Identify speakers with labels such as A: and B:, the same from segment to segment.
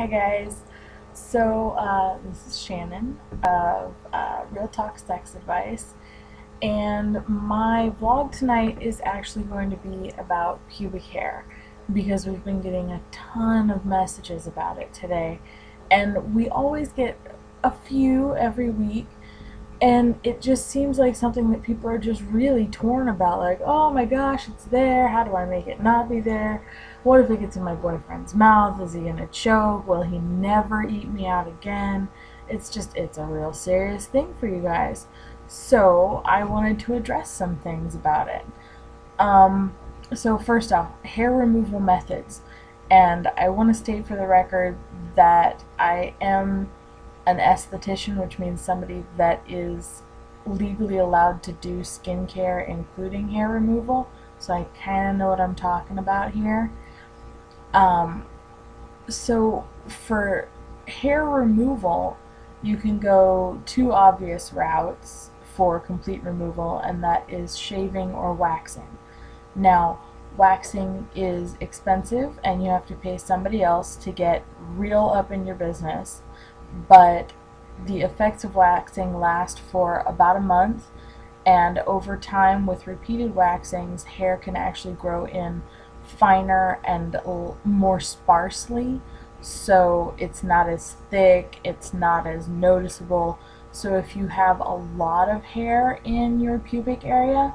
A: Hi guys. This is Shannon of Real Talk Sex Advice, and my vlog tonight is actually going to be about pubic hair because we've been getting a ton of messages about it today, and we always get a few every week. And it just seems like something that people are just really torn about. Like, oh my gosh, it's there. How do I make it not be there? What if it gets in my boyfriend's mouth? Is he gonna choke? Will he never eat me out again? It's a real serious thing for you guys. So I wanted to address some things about it. So first off, hair removal methods. And I want to state for the record that I am an esthetician, which means somebody that is legally allowed to do skincare, including hair removal. So I kind of know what I'm talking about here. Um, so for hair removal, you can go two obvious routes for complete removal, and that is shaving or waxing. Now, waxing is expensive and you have to pay somebody else to get real up in your business, but the effects of waxing last for about a month, and over time with repeated waxings, hair can actually grow in finer and more sparsely, so it's not as thick, it's not as noticeable. So if you have a lot of hair in your pubic area,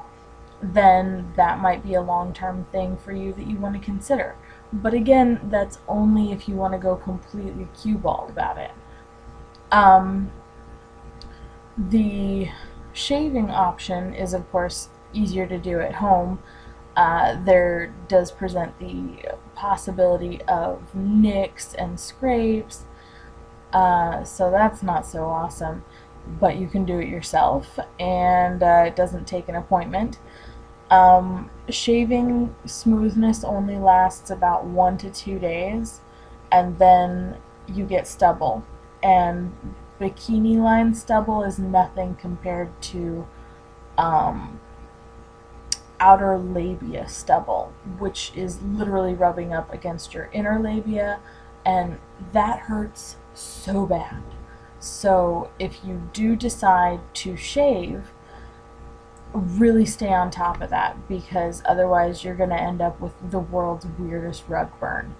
A: then that might be a long-term thing for you that you want to consider. But again, that's only if you want to go completely cue bald about it. Um, the shaving option is, of course, easier to do at home. There does present the possibility of nicks and scrapes, so that's not so awesome. But you can do it yourself, and it doesn't take an appointment. Shaving smoothness only lasts about 1 to 2 days, and then you get stubble. And bikini line stubble is nothing compared to outer labia stubble, which is literally rubbing up against your inner labia, and that hurts so bad. So if you do decide to shave, really stay on top of that, because otherwise you're going to end up with the world's weirdest rug burn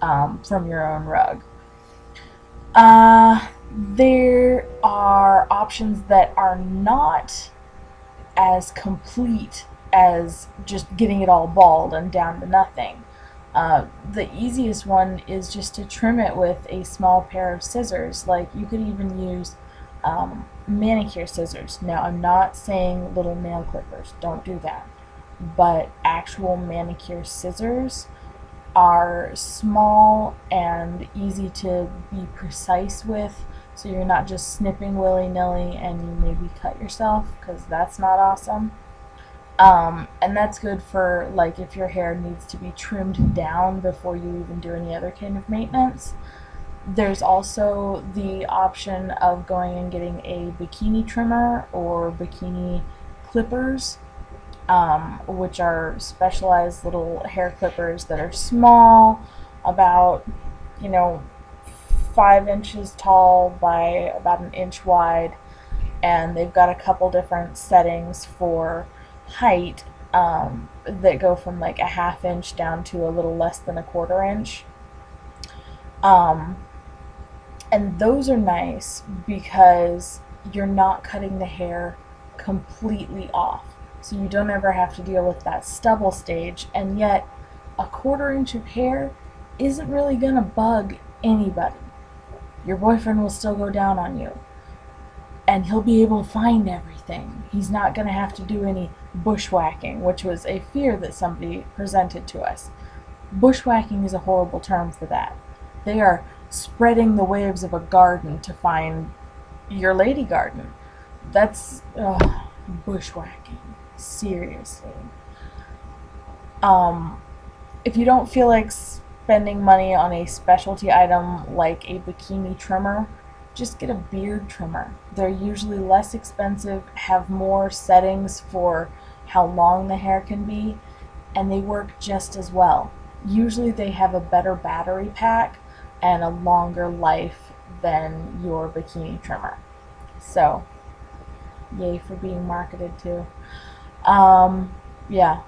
A: from your own rug. There are options that are not as complete as just getting it all bald and down to nothing. The easiest one is just to trim it with a small pair of scissors. Like, you could even use manicure scissors. Now, I'm not saying little nail clippers, don't do that, but actual manicure scissors are small and easy to be precise with, so you're not just snipping willy-nilly and you maybe cut yourself, because that's not awesome. And that's good for, like, if your hair needs to be trimmed down before you even do any other kind of maintenance. There's also the option of going and getting a bikini trimmer or bikini clippers, which are specialized little hair clippers that are small, about, 5 inches tall by about an inch wide, and they've got a couple different settings for height, that go from like a ½ inch down to a little less than a ¼ inch. And those are nice because you're not cutting the hair completely off, so you don't ever have to deal with that stubble stage, and yet a ¼ inch of hair isn't really gonna bug anybody. Your boyfriend will still go down on you, and he'll be able to find everything. He's not gonna have to do any bushwhacking, which was a fear that somebody presented to us. Bushwhacking is a horrible term for that. They are spreading the waves of a garden to find your lady garden. That's bushwhacking. Seriously. If you don't feel like spending money on a specialty item like a bikini trimmer, just get a beard trimmer. They're usually less expensive, have more settings for how long the hair can be, and they work just as well. Usually they have a better battery pack, and a longer life than your bikini trimmer. So, yay for being marketed to. Yeah,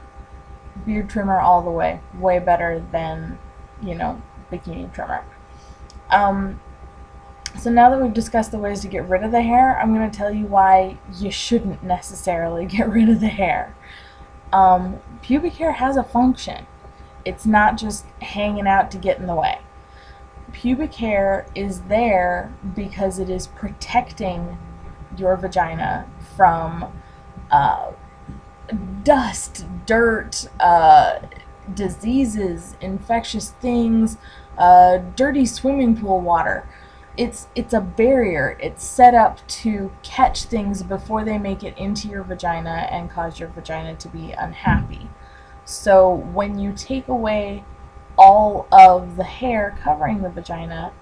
A: beard trimmer all the way. Way better than, bikini trimmer. So now that we've discussed the ways to get rid of the hair, I'm going to tell you why you shouldn't necessarily get rid of the hair. Pubic hair has a function. It's not just hanging out to get in the way. Pubic hair is there because it is protecting your vagina from dust, dirt, diseases, infectious things, dirty swimming pool water. It's a barrier. It's set up to catch things before they make it into your vagina and cause your vagina to be unhappy. So when you take away all of the hair covering the vagina,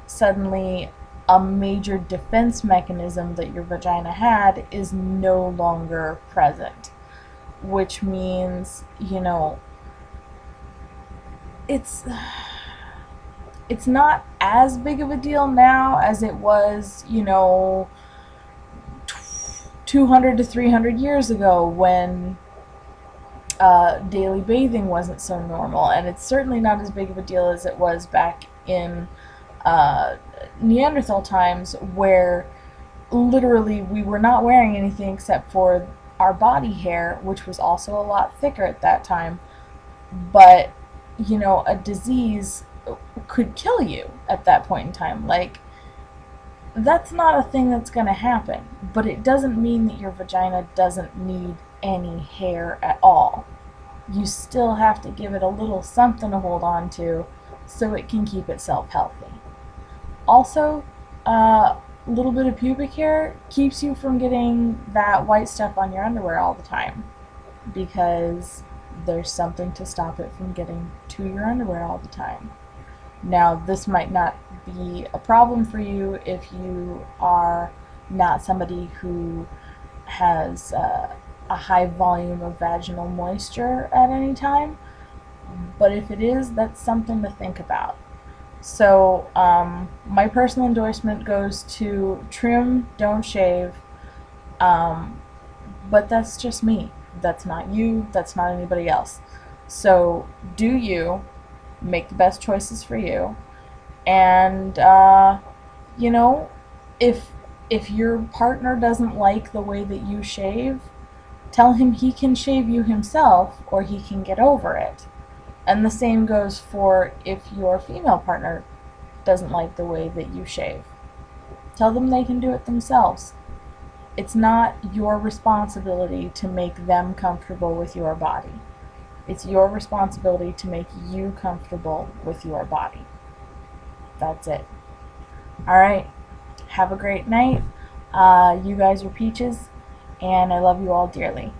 A: suddenly a major defense mechanism that your vagina had is no longer present, which means, it's not as big of a deal now as it was, 200 to 300 years ago when daily bathing wasn't so normal, and it's certainly not as big of a deal as it was back in Neanderthal times, where literally we were not wearing anything except for our body hair, which was also a lot thicker at that time. But, a disease could kill you at that point in time. Like, that's not a thing that's going to happen, but it doesn't mean that your vagina doesn't need any hair at all. You still have to give it a little something to hold on to so it can keep itself healthy. Also, a little bit of pubic hair keeps you from getting that white stuff on your underwear all the time, because there's something to stop it from getting to your underwear all the time. Now, this might not be a problem for you if you are not somebody who has a high volume of vaginal moisture at any time, but if it is, that's something to think about. So my personal endorsement goes to trim, don't shave, but that's just me. That's not you, that's not anybody else. So do you, make the best choices for you, and if your partner doesn't like the way that you shave, tell him he can shave you himself, or he can get over it. And the same goes for if your female partner doesn't like the way that you shave. Tell them they can do it themselves. It's not your responsibility to make them comfortable with your body. It's your responsibility to make you comfortable with your body. That's it. Alright, have a great night. You guys are peaches, and I love you all dearly.